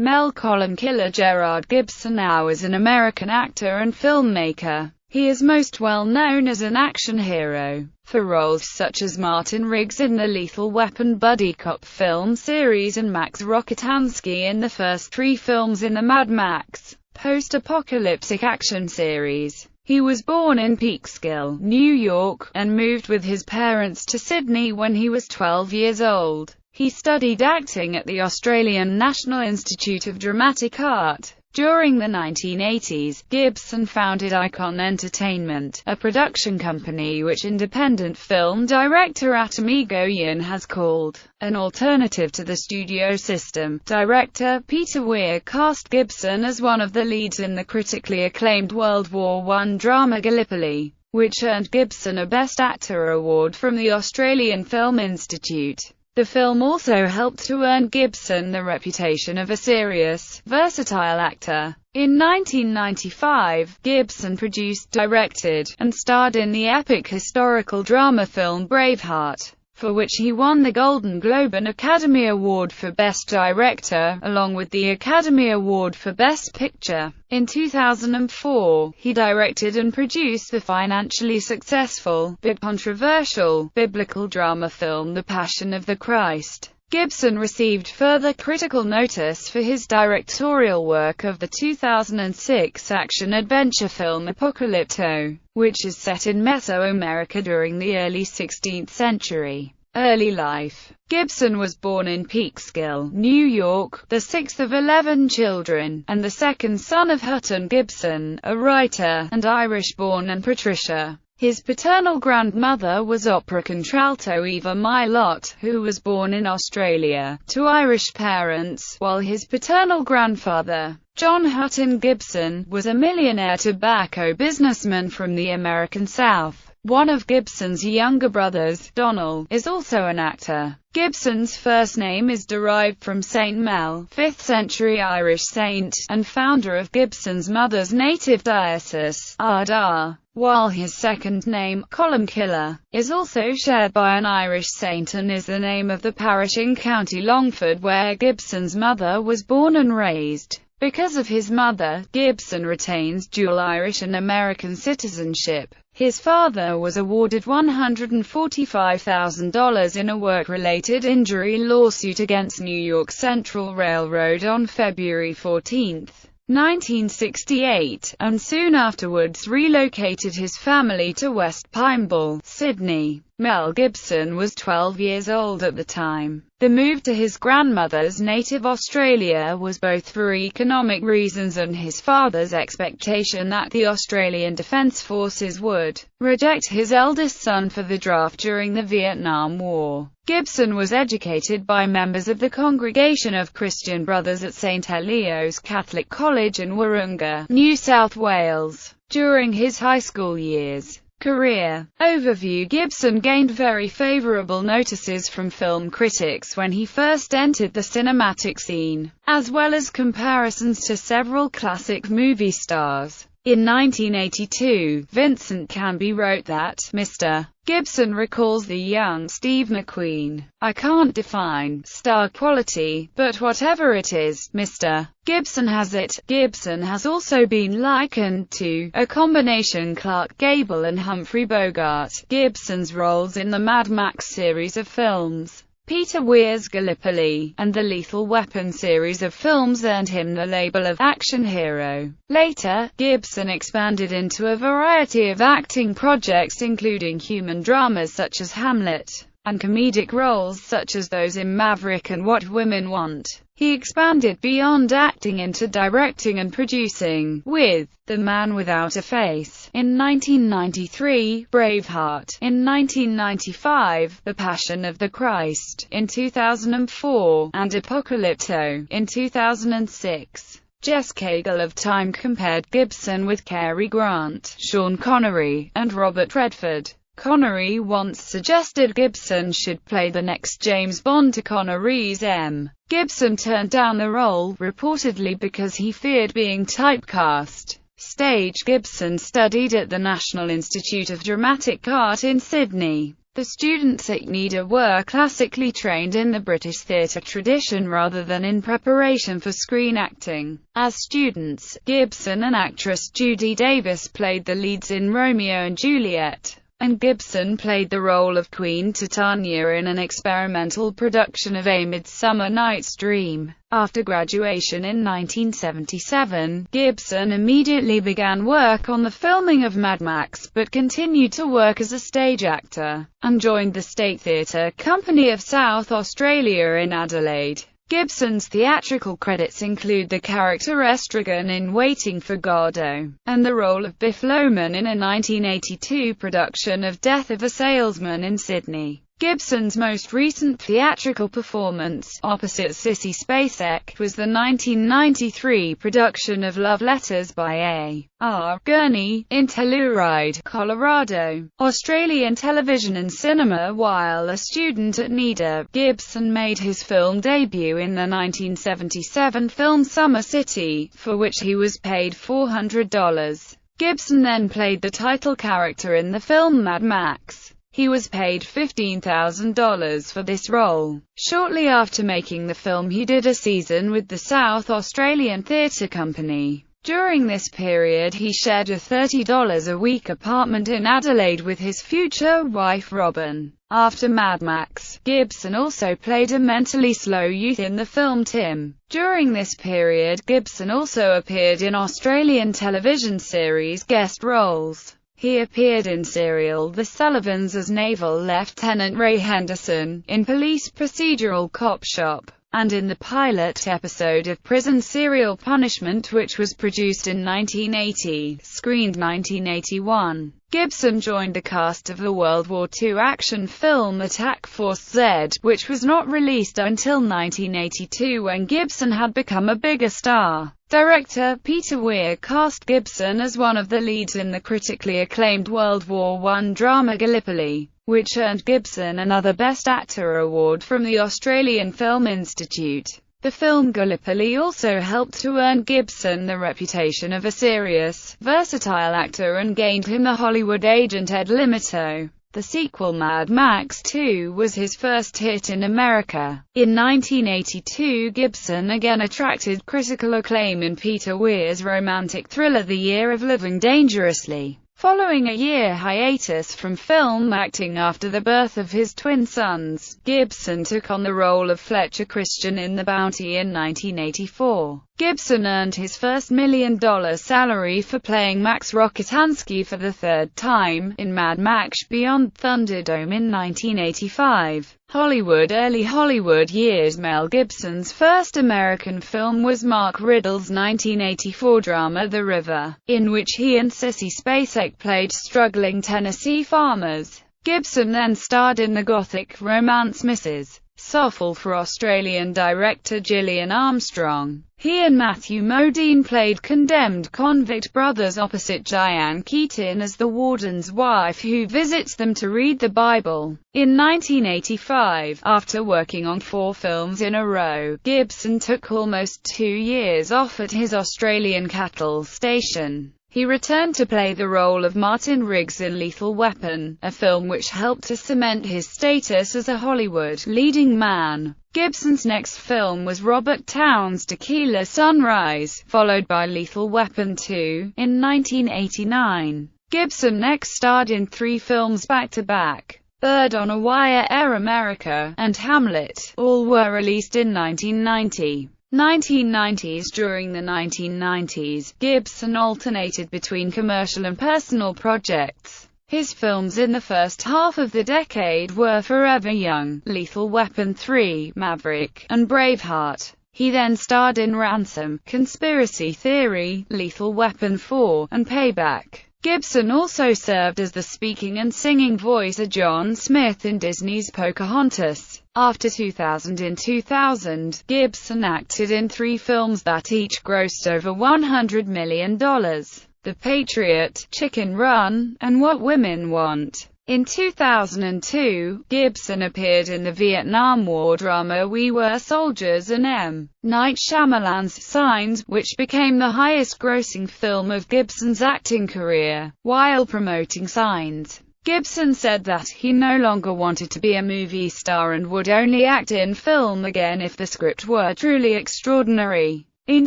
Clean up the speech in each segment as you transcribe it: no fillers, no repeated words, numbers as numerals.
Mel Killer Gerard Gibson now is an American actor and filmmaker. He is most well known as an action hero, for roles such as Martin Riggs in the Lethal Weapon buddy cop film series and Max Rokitansky in the first 3 films in the Mad Max post-apocalyptic action series. He was born in Peekskill, New York, and moved with his parents to Sydney when he was 12 years old. He studied acting at the Australian National Institute of Dramatic Art. During the 1980s, Gibson founded Icon Entertainment, a production company which independent film director Attribution has called an alternative to the studio system. Director Peter Weir cast Gibson as one of the leads in the critically acclaimed World War I drama Gallipoli, which earned Gibson a Best Actor award from the Australian Film Institute. The film also helped to earn Gibson the reputation of a serious, versatile actor. In 1995, Gibson produced, directed, and starred in the epic historical drama film Braveheart, for which he won the Golden Globe and Academy Award for Best Director, along with the Academy Award for Best Picture. In 2004, he directed and produced the financially successful, but controversial, biblical drama film The Passion of the Christ. Gibson received further critical notice for his directorial work of the 2006 action-adventure film Apocalypto, which is set in Mesoamerica during the early 16th century. Early life. Gibson was born in Peekskill, New York, the 6th of 11 children, and the second son of Hutton Gibson, a writer, and Irish-born and Patricia. His paternal grandmother was opera contralto Eva Mylott, who was born in Australia, to Irish parents, while his paternal grandfather, John Hutton Gibson, was a millionaire tobacco businessman from the American South. One of Gibson's younger brothers, Donald, is also an actor. Gibson's first name is derived from Saint Mel, 5th-century Irish saint, and founder of Gibson's mother's native diocese, Ardagh, while his second name, Killer, is also shared by an Irish saint and is the name of the parish in County Longford where Gibson's mother was born and raised. Because of his mother, Gibson retains dual Irish and American citizenship. His father was awarded $145,000 in a work-related injury lawsuit against New York Central Railroad on February 14, 1968, and soon afterwards relocated his family to West Pymble, Sydney. Mel Gibson was 12 years old at the time. The move to his grandmother's native Australia was both for economic reasons and his father's expectation that the Australian Defence Forces would reject his eldest son for the draft during the Vietnam War. Gibson was educated by members of the Congregation of Christian Brothers at St Helios Catholic College in Wahroonga, New South Wales. During his high school years. Career overview. Gibson gained very favorable notices from film critics when he first entered the cinematic scene, as well as comparisons to several classic movie stars. In 1982, Vincent Canby wrote that, Mr. Gibson recalls the young Steve McQueen. I can't define star quality, but whatever it is, Mr. Gibson has it. Gibson has also been likened to a combination Clark Gable and Humphrey Bogart. Gibson's roles in the Mad Max series of films, Peter Weir's Gallipoli, and the Lethal Weapon series of films earned him the label of action hero. Later, Gibson expanded into a variety of acting projects including human dramas such as Hamlet, and comedic roles such as those in Maverick and What Women Want. He expanded beyond acting into directing and producing, with The Man Without a Face in 1993, Braveheart in 1995, The Passion of the Christ in 2004, and Apocalypto in 2006. Jess Cagle of Time compared Gibson with Cary Grant, Sean Connery, and Robert Redford. Connery once suggested Gibson should play the next James Bond to Connery's M. Gibson turned down the role, reportedly because he feared being typecast. Stage. Gibson studied at the National Institute of Dramatic Art in Sydney. The students at NIDA were classically trained in the British theatre tradition rather than in preparation for screen acting. As students, Gibson and actress Judy Davis played the leads in Romeo and Juliet, and Gibson played the role of Queen Titania in an experimental production of A Midsummer Night's Dream. After graduation in 1977, Gibson immediately began work on the filming of Mad Max, but continued to work as a stage actor, and joined the State Theatre Company of South Australia in Adelaide. Gibson's theatrical credits include the character Estragon in Waiting for Godot, and the role of Biff Loman in a 1982 production of Death of a Salesman in Sydney. Gibson's most recent theatrical performance, opposite Sissy Spacek, was the 1993 production of Love Letters by A.R. Gurney, in Telluride, Colorado. Australian television and cinema. While a student at NIDA, Gibson made his film debut in the 1977 film Summer City, for which he was paid $400. Gibson then played the title character in the film Mad Max. He was paid $15,000 for this role. Shortly after making the film, he did a season with the South Australian Theatre Company. During this period, he shared a $30 a week apartment in Adelaide with his future wife Robin. After Mad Max, Gibson also played a mentally slow youth in the film Tim. During this period, Gibson also appeared in Australian television series guest roles. He appeared in serial The Sullivans as Naval Lieutenant Ray Henderson, in police procedural Cop Shop, and in the pilot episode of Prison Serial Punishment, which was produced in 1980, screened 1981. Gibson joined the cast of the World War II action film Attack Force Z, which was not released until 1982 when Gibson had become a bigger star. Director Peter Weir cast Gibson as one of the leads in the critically acclaimed World War I drama Gallipoli, which earned Gibson another Best Actor award from the Australian Film Institute. The film Gallipoli also helped to earn Gibson the reputation of a serious, versatile actor and gained him the Hollywood agent Ed Limoto. The sequel Mad Max 2 was his first hit in America. In 1982, Gibson again attracted critical acclaim in Peter Weir's romantic thriller The Year of Living Dangerously. Following a year hiatus from film acting after the birth of his twin sons, Gibson took on the role of Fletcher Christian in The Bounty in 1984. Gibson earned his first $1 million salary for playing Max Rokitansky for the third time, in Mad Max Beyond Thunderdome in 1985. Hollywood. Early Hollywood years. Mel Gibson's first American film was Mark Riddle's 1984 drama The River, in which he and Sissy Spacek played struggling Tennessee farmers. Gibson then starred in the gothic romance Mrs. Soffel for Australian director Gillian Armstrong. He and Matthew Modine played condemned convict brothers opposite Diane Keaton as the warden's wife who visits them to read the Bible. In 1985, after working on 4 films in a row, Gibson took almost 2 years off at his Australian cattle station. He returned to play the role of Martin Riggs in Lethal Weapon, a film which helped to cement his status as a Hollywood leading man. Gibson's next film was Robert Towne's Tequila Sunrise, followed by Lethal Weapon 2, in 1989. Gibson next starred in 3 films back-to-back. Bird on a Wire, Air America, and Hamlet. All were released in 1990. 1990s. During the 1990s, Gibson alternated between commercial and personal projects. His films in the first half of the decade were Forever Young, Lethal Weapon 3, Maverick, and Braveheart. He then starred in Ransom, Conspiracy Theory, Lethal Weapon 4, and Payback. Gibson also served as the speaking and singing voice of John Smith in Disney's Pocahontas. After 2000, Gibson acted in 3 films that each grossed over $100 million. The Patriot, Chicken Run, and What Women Want. In 2002, Gibson appeared in the Vietnam War drama We Were Soldiers and M. Night Shyamalan's Signs, which became the highest-grossing film of Gibson's acting career. While promoting Signs, Gibson said that he no longer wanted to be a movie star and would only act in film again if the script were truly extraordinary. In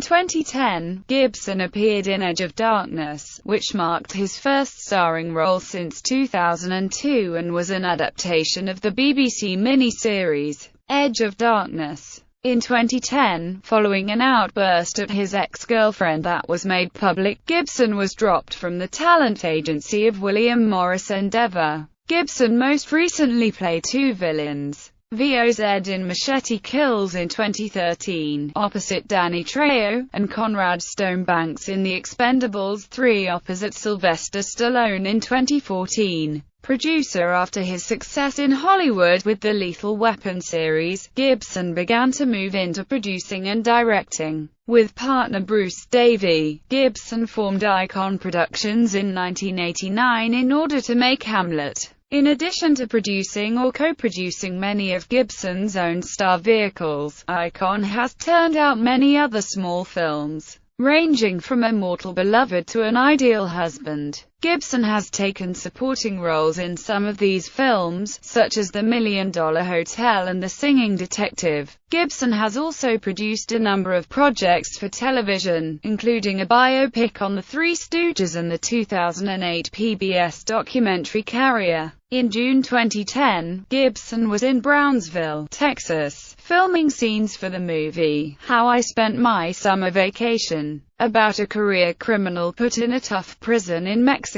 2010, Gibson appeared in Edge of Darkness, which marked his first starring role since 2002 and was an adaptation of the BBC miniseries, Edge of Darkness. In 2010, following an outburst at his ex-girlfriend that was made public, Gibson was dropped from the talent agency of William Morris Endeavour. Gibson most recently played two villains, VOZ in Machete Kills in 2013, opposite Danny Trejo, and Conrad Stonebanks in The Expendables 3 opposite Sylvester Stallone in 2014. Producer. After his success in Hollywood with the Lethal Weapon series, Gibson began to move into producing and directing. With partner Bruce Davey, Gibson formed Icon Productions in 1989 in order to make Hamlet. In addition to producing or co-producing many of Gibson's own star vehicles, Icon has turned out many other small films, ranging from Immortal Beloved to An Ideal Husband. Gibson has taken supporting roles in some of these films, such as The $1 Million Hotel and The Singing Detective. Gibson has also produced a number of projects for television, including a biopic on the Three Stooges and the 2008 PBS documentary Carrier. In June 2010, Gibson was in Brownsville, Texas, filming scenes for the movie How I Spent My Summer Vacation, about a career criminal put in a tough prison in Mexico.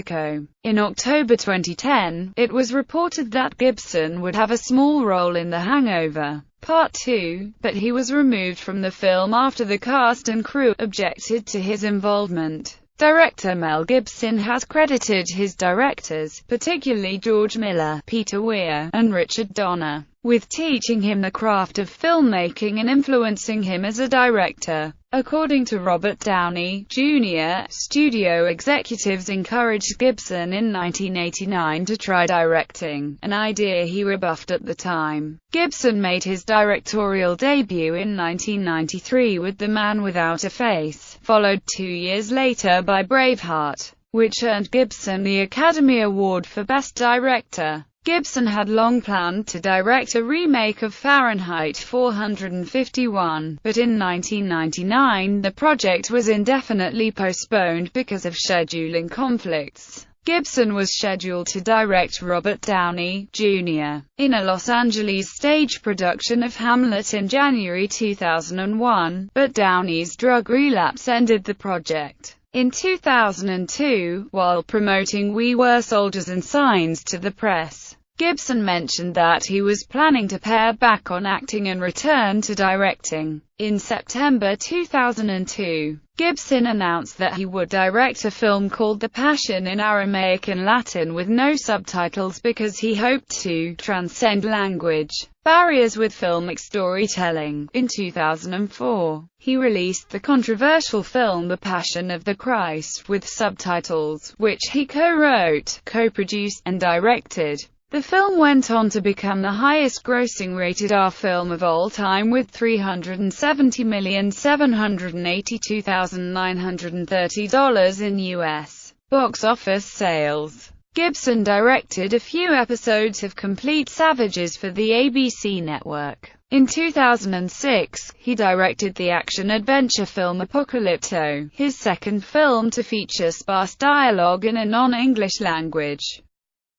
In October 2010, it was reported that Gibson would have a small role in The Hangover Part 2, but he was removed from the film after the cast and crew objected to his involvement. Director Mel Gibson has credited his directors, particularly George Miller, Peter Weir, and Richard Donner, with teaching him the craft of filmmaking and influencing him as a director. According to Robert Downey, Jr., studio executives encouraged Gibson in 1989 to try directing, an idea he rebuffed at the time. Gibson made his directorial debut in 1993 with The Man Without a Face, followed 2 years later by Braveheart, which earned Gibson the Academy Award for Best Director. Gibson had long planned to direct a remake of Fahrenheit 451, but in 1999 the project was indefinitely postponed because of scheduling conflicts. Gibson was scheduled to direct Robert Downey, Jr. in a Los Angeles stage production of Hamlet in January 2001, but Downey's drug relapse ended the project. In 2002, while promoting We Were Soldiers and Signs to the press, Gibson mentioned that he was planning to pare back on acting and return to directing. In September 2002, Gibson announced that he would direct a film called The Passion in Aramaic and Latin with no subtitles because he hoped to transcend language barriers with filmic storytelling. In 2004, he released the controversial film The Passion of the Christ with subtitles, which he co-wrote, co-produced, and directed. The film went on to become the highest-grossing rated-R film of all time with $370,782,930 in U.S. box office sales. Gibson directed a few episodes of Complete Savages for the ABC network. In 2006, he directed the action-adventure film Apocalypto, his second film to feature sparse dialogue in a non-English language.